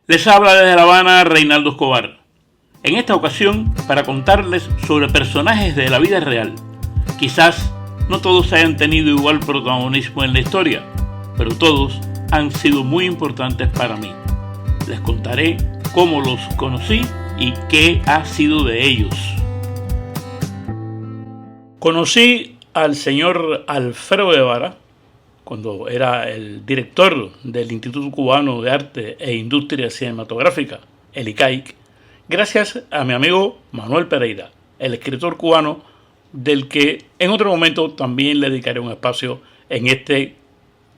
Les habla desde La Habana Reinaldo Escobar. En esta ocasión, para contarles sobre personajes de la vida real. Quizás no todos hayan tenido igual protagonismo en la historia, pero todos han sido muy importantes para mí. Les contaré cómo los conocí y qué ha sido de ellos. Conocí al señor Alfredo Guevara cuando era el director del Instituto Cubano de Arte e Industria Cinematográfica, el ICAIC, gracias a mi amigo Manuel Pereira, el escritor cubano del que en otro momento también le dedicaré un espacio en este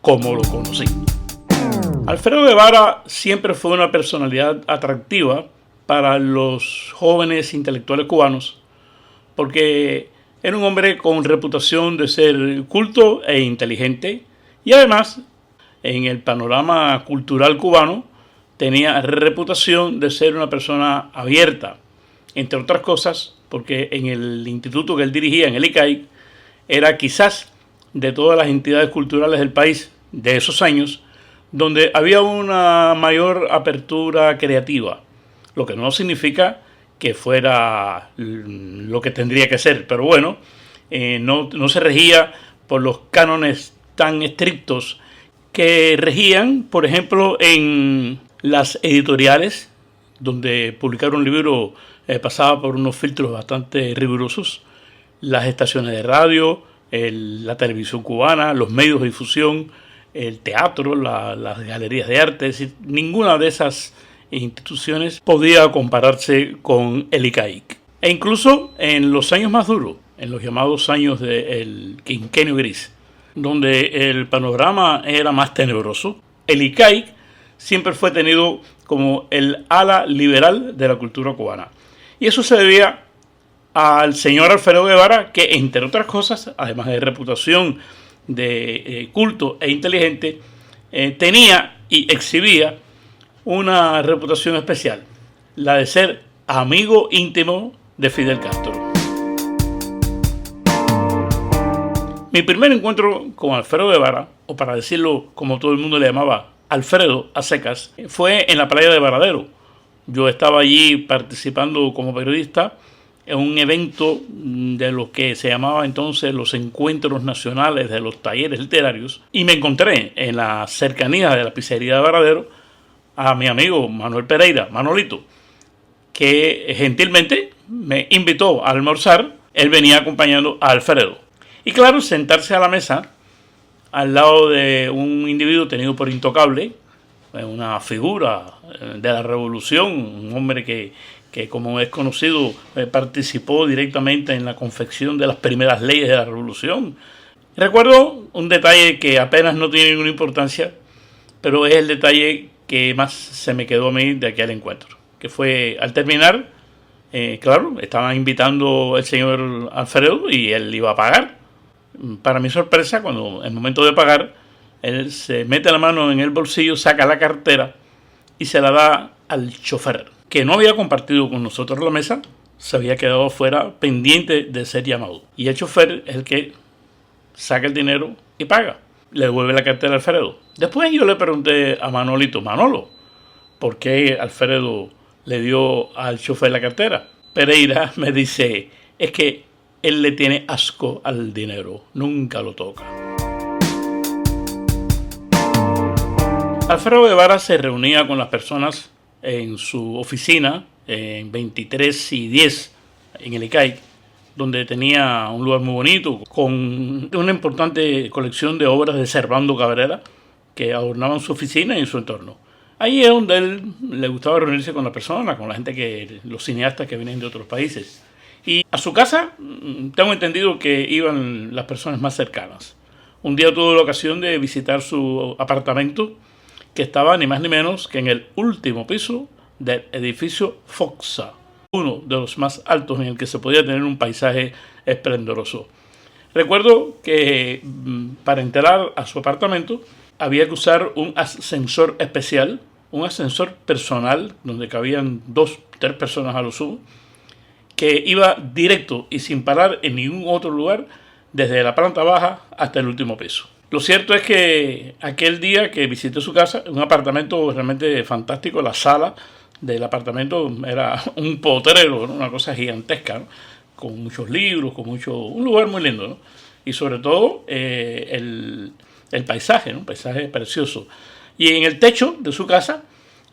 Cómo lo conocí. Alfredo Guevara siempre fue una personalidad atractiva para los jóvenes intelectuales cubanos porque era un hombre con reputación de ser culto e inteligente y además en el panorama cultural cubano tenía reputación de ser una persona abierta, entre otras cosas porque en el instituto que él dirigía, en el ICAIC, era quizás de todas las entidades culturales del país de esos años donde había una mayor apertura creativa, lo que no significa que fuera lo que tendría que ser, pero bueno, no se regía por los cánones tan estrictos que regían, por ejemplo, en las editoriales, donde publicar un libro pasaba por unos filtros bastante rigurosos, las estaciones de radio, la televisión cubana, los medios de difusión, el teatro, las galerías de arte. Es decir, ninguna de esas instituciones podía compararse con el ICAIC. E incluso en los años más duros, en los llamados años del quinquenio gris, donde el panorama era más tenebroso, el ICAIC siempre fue tenido como el ala liberal de la cultura cubana. Y eso se debía al señor Alfredo Guevara, que entre otras cosas, además de reputación de culto e inteligente, tenía y exhibía una reputación especial, la de ser amigo íntimo de Fidel Castro. Mi primer encuentro con Alfredo Guevara, o para decirlo como todo el mundo le llamaba, Alfredo a secas, fue en la playa de Varadero. Yo estaba allí participando como periodista en un evento de lo que se llamaba entonces los encuentros nacionales de los talleres literarios y me encontré en la cercanía de la pizzería de Varadero a mi amigo Manuel Pereira, Manolito, que gentilmente me invitó a almorzar. Él venía acompañando a Alfredo. Y claro, sentarse a la mesa al lado de un individuo tenido por intocable, una figura de la revolución, un hombre que como es conocido, participó directamente en la confección de las primeras leyes de la revolución. Recuerdo un detalle que apenas no tiene ninguna importancia, pero es el detalle que más se me quedó a mí de aquel encuentro, que fue al terminar, claro, estaban invitando el señor Alfredo y él iba a pagar. Para mi sorpresa, cuando en el momento de pagar, él se mete la mano en el bolsillo, saca la cartera y se la da al chofer, que no había compartido con nosotros la mesa, se había quedado fuera pendiente de ser llamado. Y el chofer es el que saca el dinero y paga. Le devuelve la cartera a Alfredo. Después yo le pregunté a Manolito, Manolo, ¿por qué Alfredo le dio al chofer la cartera? Pereira me dice, es que él le tiene asco al dinero, nunca lo toca. Alfredo Guevara se reunía con las personas en su oficina en 23 y 10 en el ICAIC, donde tenía un lugar muy bonito con una importante colección de obras de Servando Cabrera que adornaban su oficina y su entorno. Ahí es donde él le gustaba reunirse con las personas, con la gente los cineastas que vienen de otros países. Y a su casa tengo entendido que iban las personas más cercanas. Un día tuve la ocasión de visitar su apartamento, que estaba ni más ni menos que en el último piso del edificio Foxa, uno de los más altos en el que se podía tener un paisaje esplendoroso. Recuerdo que para entrar a su apartamento había que usar un ascensor especial, un ascensor personal, donde cabían 2, 3 personas a lo sumo, que iba directo y sin parar en ningún otro lugar desde la planta baja hasta el último piso. Lo cierto es que aquel día que visité su casa, un apartamento realmente fantástico, la sala del apartamento era un potrero, ¿no? Una cosa gigantesca, ¿no? Con muchos libros, un lugar muy lindo, ¿no? Y sobre todo el paisaje, ¿no? Un paisaje precioso. Y en el techo de su casa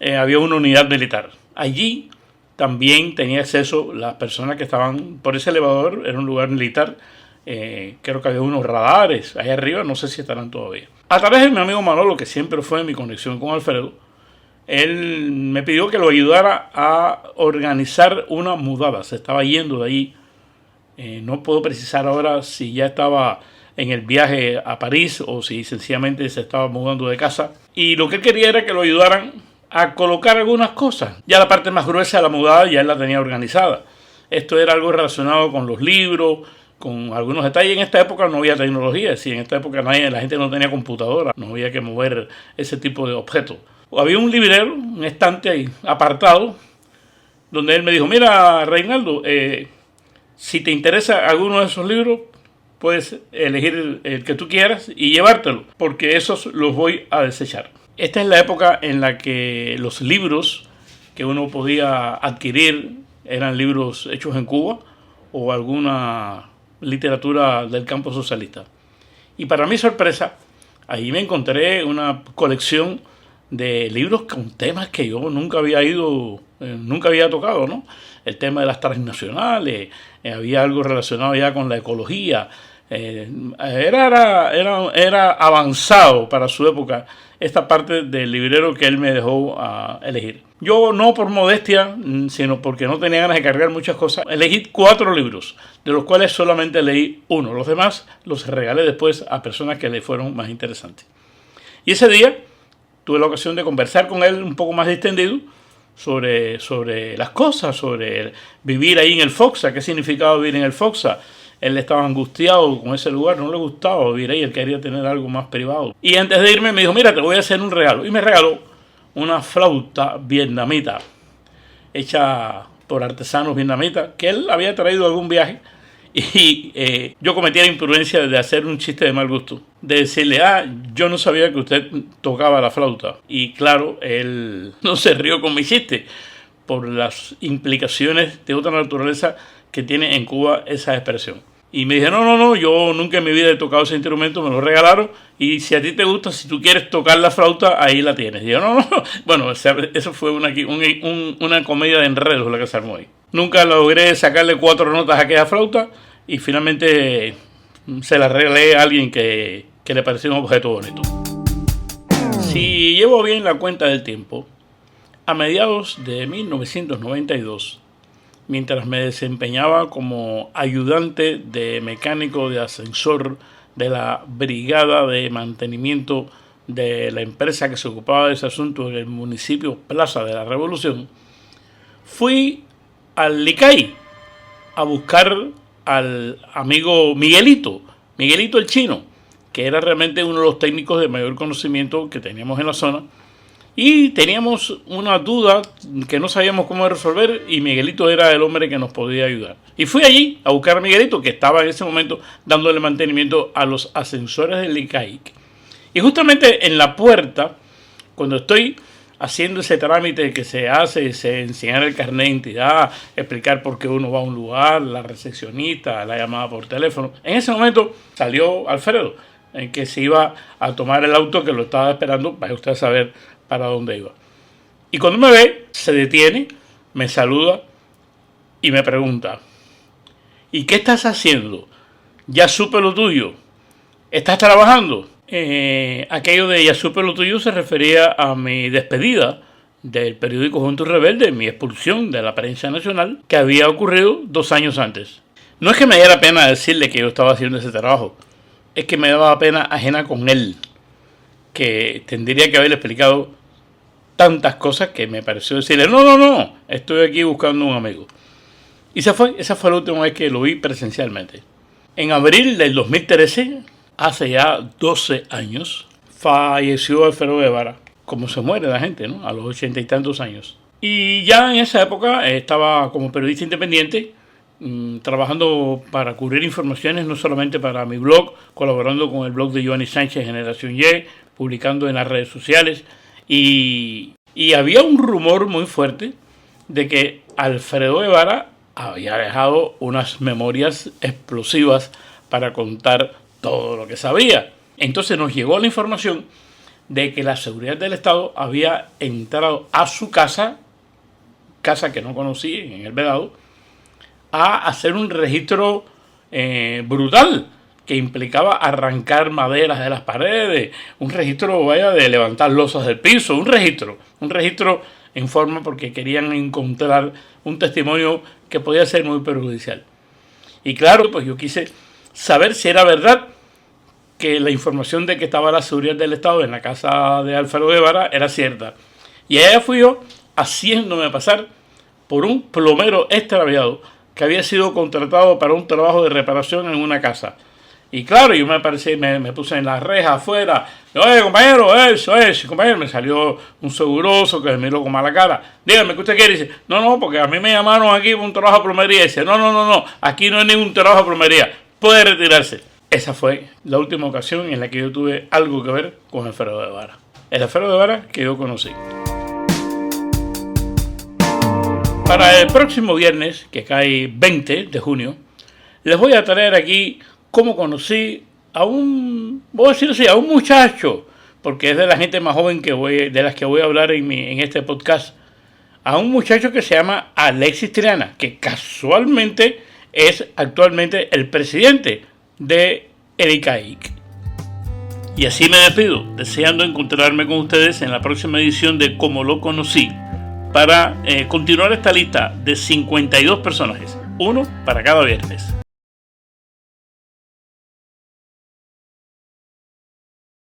había una unidad militar. Allí también tenía acceso las personas que estaban por ese elevador, era un lugar militar. Creo que había unos radares ahí arriba, no sé si estarán todavía. A través de mi amigo Manolo, que siempre fue mi conexión con Alfredo, él me pidió que lo ayudara a organizar una mudada. Se estaba yendo de allí. No puedo precisar ahora si ya estaba en el viaje a París o si sencillamente se estaba mudando de casa. Y lo que él quería era que lo ayudaran a colocar algunas cosas. Ya la parte más gruesa de la mudada ya él la tenía organizada. Esto era algo relacionado con los libros, con algunos detalles. En esta época no había tecnología, en esta época la gente no tenía computadora, no había que mover ese tipo de objetos. Había un librero, un estante ahí apartado, donde él me dijo, mira Reinaldo, si te interesa alguno de esos libros, puedes elegir el que tú quieras y llevártelo, porque esos los voy a desechar. Esta es la época en la que los libros que uno podía adquirir eran libros hechos en Cuba o alguna literatura del campo socialista. Y para mi sorpresa, ahí me encontré una colección de libros con temas que yo nunca había tocado, ¿no? El tema de las transnacionales, había algo relacionado ya con la ecología. Era avanzado para su época esta parte del librero que él me dejó a elegir. Yo no por modestia, sino porque no tenía ganas de cargar muchas cosas, elegí 4 libros, de los cuales solamente leí uno. Los demás los regalé después a personas que le fueron más interesantes. Y ese día tuve la ocasión de conversar con él un poco más distendido sobre las cosas, sobre vivir ahí en el Foxa, qué significaba vivir en el Foxa. Él estaba angustiado con ese lugar, no le gustaba vivir ahí, él quería tener algo más privado. Y antes de irme me dijo, mira, te voy a hacer un regalo. Y me regaló una flauta vietnamita, hecha por artesanos vietnamitas, que él había traído de algún viaje. Y yo cometí la imprudencia de hacer un chiste de mal gusto, de decirle, yo no sabía que usted tocaba la flauta. Y claro, él no se rió con mi chiste, por las implicaciones de otra naturaleza que tiene en Cuba esa expresión. Y me dije, no, yo nunca en mi vida he tocado ese instrumento, me lo regalaron, y si a ti te gusta, si tú quieres tocar la flauta, ahí la tienes. Y yo, no. Bueno, eso fue una comedia de enredos la que se armó ahí. Nunca logré sacarle 4 notas a aquella flauta, y finalmente se la regalé a alguien que le pareció un objeto bonito. Si llevo bien la cuenta del tiempo, a mediados de 1992, mientras me desempeñaba como ayudante de mecánico de ascensor de la brigada de mantenimiento de la empresa que se ocupaba de ese asunto en el municipio Plaza de la Revolución, fui al Licay a buscar al amigo Miguelito el chino, que era realmente uno de los técnicos de mayor conocimiento que teníamos en la zona. Y teníamos una duda que no sabíamos cómo resolver, y Miguelito era el hombre que nos podía ayudar. Y fui allí a buscar a Miguelito, que estaba en ese momento dándole mantenimiento a los ascensores del ICAIC. Y justamente en la puerta, cuando estoy haciendo ese trámite que se hace, enseñar el carnet de identidad, explicar por qué uno va a un lugar, la recepcionista, la llamada por teléfono, en ese momento salió Alfredo, en que se iba a tomar el auto que lo estaba esperando, para usted saber para dónde iba. Y cuando me ve, se detiene, me saluda y me pregunta, ¿y qué estás haciendo? Ya supe lo tuyo. ¿Estás trabajando? Aquello de ya supe lo tuyo se refería a mi despedida del periódico Juventud Rebelde, mi expulsión de la prensa nacional, que había ocurrido 2 años antes. No es que me diera pena decirle que yo estaba haciendo ese trabajo, es que me daba pena ajena con él, que tendría que haberle explicado tantas cosas que me pareció decirle, no, estoy aquí buscando un amigo. Y esa fue la última vez que lo vi presencialmente. En abril del 2013, hace ya 12 años, falleció Alfredo Guevara, como se muere la gente, ¿no? A los 80 y tantos años. Y ya en esa época estaba como periodista independiente, trabajando para cubrir informaciones, no solamente para mi blog, colaborando con el blog de Giovanni Sánchez, Generación Y, publicando en las redes sociales. Y había un rumor muy fuerte de que Alfredo Guevara había dejado unas memorias explosivas para contar todo lo que sabía. Entonces nos llegó la información de que la seguridad del Estado había entrado a su casa que no conocí, en el Vedado, a hacer un registro brutal que implicaba arrancar maderas de las paredes, un registro de levantar losas del piso, un registro en forma porque querían encontrar un testimonio que podía ser muy perjudicial. Y claro, pues yo quise saber si era verdad que la información de que estaba la seguridad del Estado en la casa de Alfredo Guevara era cierta. Y allá fui yo haciéndome pasar por un plomero extraviado que había sido contratado para un trabajo de reparación en una casa. Y claro, yo me puse en la reja afuera. Oye, compañero, eso es. Compañero, me salió un seguroso que me miró con mala cara. Dígame, ¿qué usted quiere? Dice, no, porque a mí me llamaron aquí por un trabajo de plomería. Dice, no, aquí no hay ningún trabajo de plomería. Puede retirarse. Esa fue la última ocasión en la que yo tuve algo que ver con Alfredo Guevara. El Alfredo Guevara que yo conocí. Para el próximo viernes, que cae 20 de junio, les voy a traer aquí cómo conocí a un muchacho, porque es de la gente más joven de las que voy a hablar en este podcast, a un muchacho que se llama Alexis Triana, que casualmente es actualmente el presidente de el ICAIC. Y así me despido, deseando encontrarme con ustedes en la próxima edición de Cómo lo conocí, para continuar esta lista de 52 personajes, uno para cada viernes.